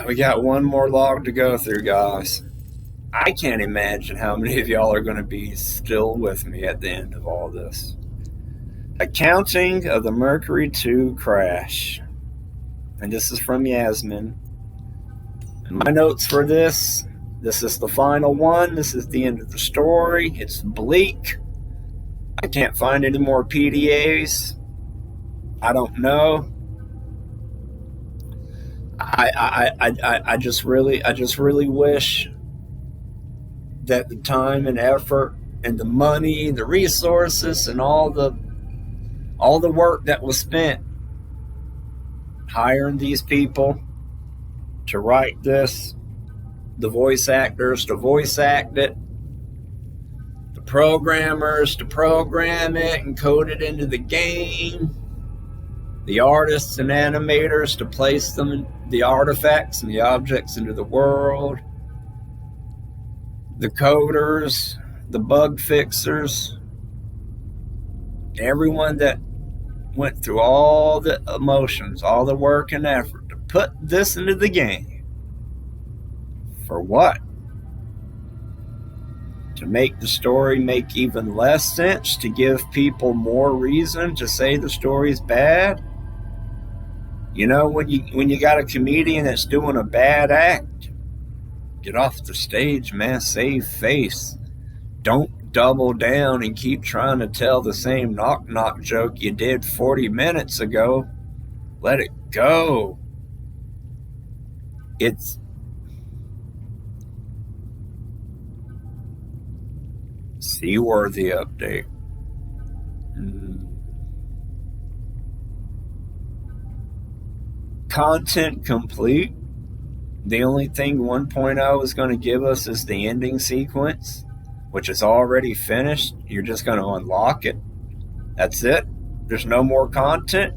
We got one more log to go through, guys. I can't imagine how many of y'all are going to be still with me at the end of all this. Accounting of the Mercury II crash. And this is from Yasmine. And my notes for this is the final one. This is the end of the story. It's bleak. I can't find any more PDAs. I don't know. I just really wish that the time and effort and the money, the resources, and all the work that was spent hiring these people to write this, the voice actors to voice act it, the programmers to program it and code it into the game, the artists and animators to place them, the artifacts and the objects into the world, the coders, the bug fixers, everyone that went through all the emotions, all the work and effort to put this into the game. For what? To make the story make even less sense? To give people more reason to say the story's bad? You know, when you got a comedian that's doing a bad act, get off the stage, man. Save face. Don't double down and keep trying to tell the same knock-knock joke you did 40 minutes ago. Let it go. It's seaworthy update. Content complete. The only thing 1.0 is going to give us is the ending sequence, which is already finished. You're just going to unlock it. That's it. There's no more content,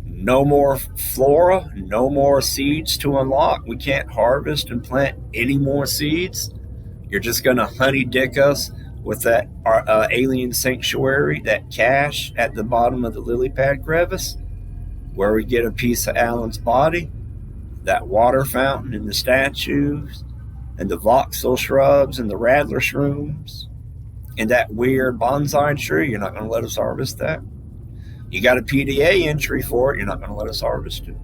no more flora, no more seeds to unlock. We can't harvest and plant any more seeds. You're just going to honey dick us with that alien sanctuary, that cache at the bottom of the lily pad crevice, where we get a piece of Alan's body, that water fountain and the statues, and the voxel shrubs and the rattler shrooms, and that weird bonsai tree. You're not going to let us harvest that. You got a PDA entry for it. You're not going to let us harvest it.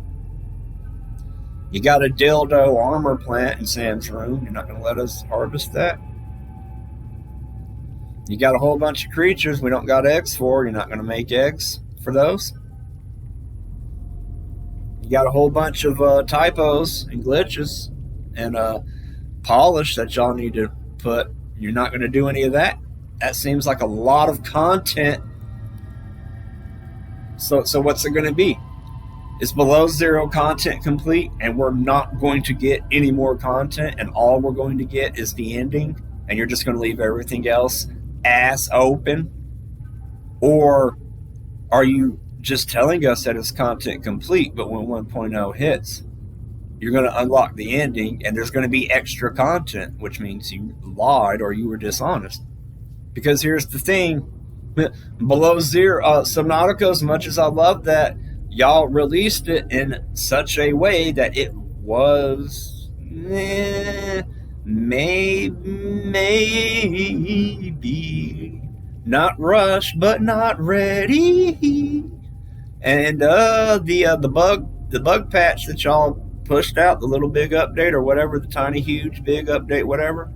You got a dildo armor plant in Sam's room. You're not going to let us harvest that. You got a whole bunch of creatures we don't got eggs for. You're not going to make eggs for those. You got a whole bunch of typos and glitches and polish that y'all need to put. You're not going to do any of that. That seems like a lot of content. So what's it going to be? Is below zero content complete, and we're not going to get any more content, and all we're going to get is the ending, and you're just going to leave everything else ass open? Or are you just telling us that it's content complete, but when 1.0 hits, you're going to unlock the ending and there's going to be extra content, which means you lied or you were dishonest? Because here's the thing, below zero, Subnautica, as much as I love that, y'all released it in such a way that it was maybe not rushed, but not ready. And the bug patch that y'all pushed out, the little big update or whatever, the tiny huge big update, whatever,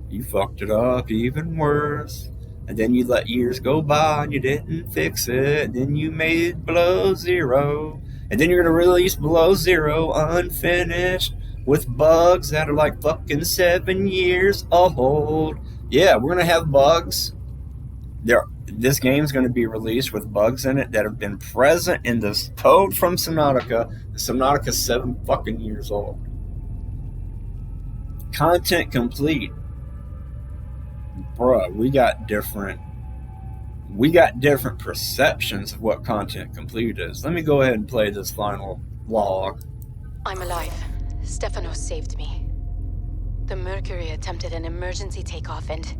you fucked it up even worse. And then you let years go by and you didn't fix it. And then you made it below zero. And then you're going to release below zero unfinished with bugs that are like fucking 7 years old. Yeah, we're going to have bugs. This game's going to be released with bugs in it that have been present in this code from Subnautica. Subnautica's 7 fucking years old. Content complete. Bruh, we got different perceptions of what content complete is. Let me go ahead and play this final log. I'm alive. Stefanos saved me. The Mercury attempted an emergency takeoff and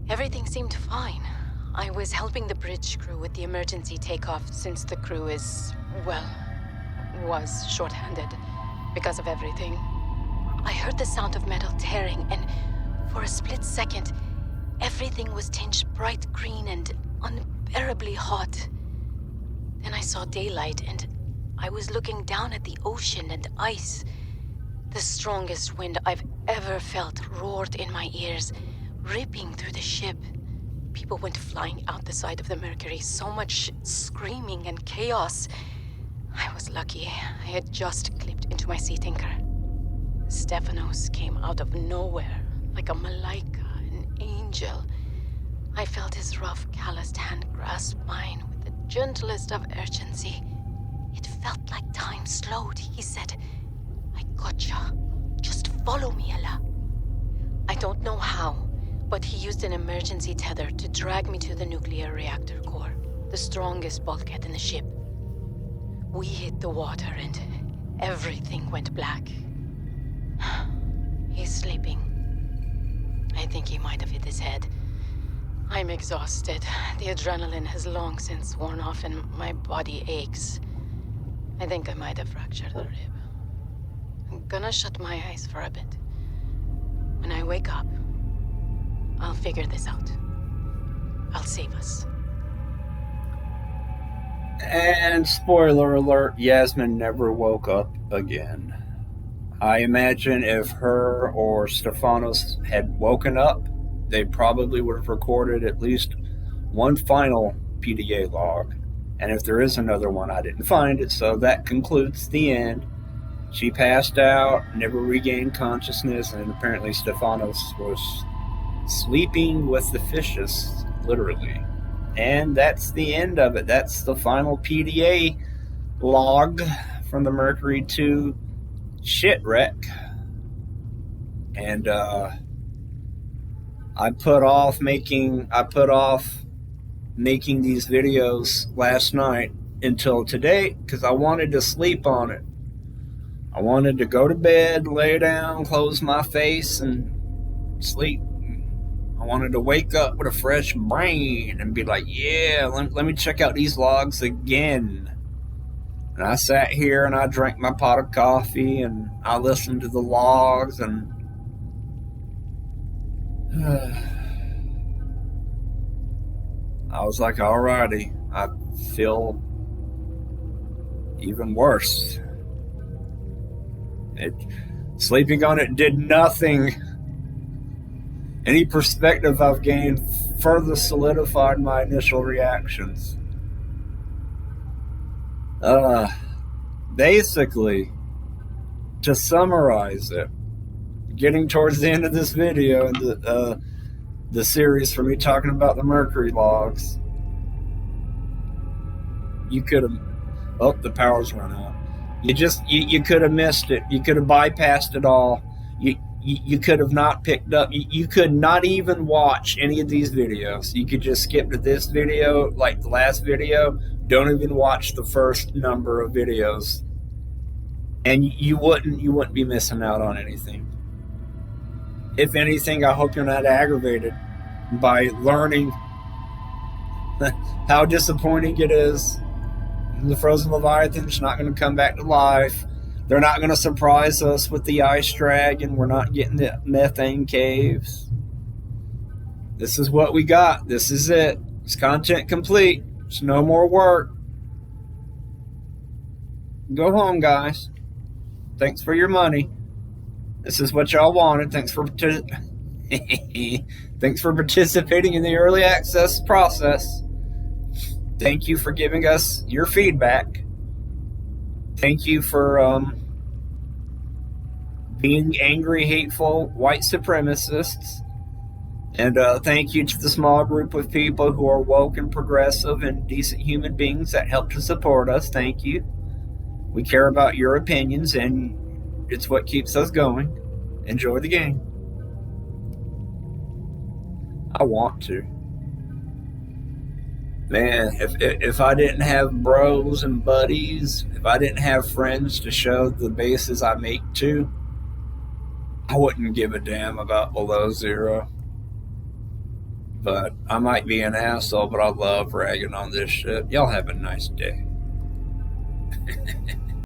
everything seemed fine. I was helping the bridge crew with the emergency takeoff since the crew is, well, was short-handed because of everything. I heard the sound of metal tearing, and for a split second, everything was tinged bright green and unbearably hot. Then I saw daylight, and I was looking down at the ocean and ice. The strongest wind I've ever felt roared in my ears, ripping through the ship. People went flying out the side of the Mercury, so much screaming and chaos. I was lucky. I had just clipped into my seat anchor. Stefanos came out of nowhere, like a malaika, an angel. I felt his rough, calloused hand grasp mine with the gentlest of urgency. It felt like time slowed. He said, "I gotcha. Just follow me, Ella." I don't know how, but he used an emergency tether to drag me to the nuclear reactor core, the strongest bulkhead in the ship. We hit the water and everything went black. He's sleeping. I think he might have hit his head. I'm exhausted. The adrenaline has long since worn off and my body aches. I think I might have fractured a rib. I'm gonna shut my eyes for a bit. When I wake up, I'll figure this out. I'll save us. And spoiler alert, Yasmine never woke up again. I imagine if her or Stefanos had woken up, they probably would have recorded at least one final PDA log. And if there is another one, I didn't find it, so that concludes the end. She passed out, never regained consciousness, and apparently Stefanos was sleeping with the fishes, literally. And that's the end of it. That's the final PDA log from the Mercury II Shitwreck. And I put off making these videos last night until today because I wanted to sleep on it. I wanted to go to bed, lay down, close my face, and sleep. I wanted to wake up with a fresh brain and be like, yeah, let me check out these logs again. And I sat here and I drank my pot of coffee and I listened to the logs and I was like, alrighty, I feel even worse. Sleeping on it did nothing. Any perspective I've gained further solidified my initial reactions. Basically, to summarize it, getting towards the end of this video and the series for me talking about the Mercury logs, you could have, oh, the power's run out. You could have missed it. You could have bypassed it all. You could have not picked up. You could not even watch any of these videos. You could just skip to this video, like the last video. Don't even watch the first number of videos, and you wouldn't be missing out on anything. If anything, I hope you're not aggravated by learning how disappointing it is. The frozen Leviathan's not going to come back to life. They're not going to surprise us with the ice dragon. We're not getting the methane caves. This is what we got. This is it. It's content complete. It's no more work. Go home, guys. Thanks for your money. This is what y'all wanted. Thanks for participating in the early access process. Thank you for giving us your feedback. Thank you for being angry, hateful white supremacists. And thank you to the small group of people who are woke and progressive and decent human beings that help to support us. Thank you. We care about your opinions, and it's what keeps us going. Enjoy the game. I want to. Man, if I didn't have bros and buddies, if I didn't have friends to show the bases I make to, I wouldn't give a damn about below zero. But I might be an asshole, but I love ragging on this shit. Y'all have a nice day.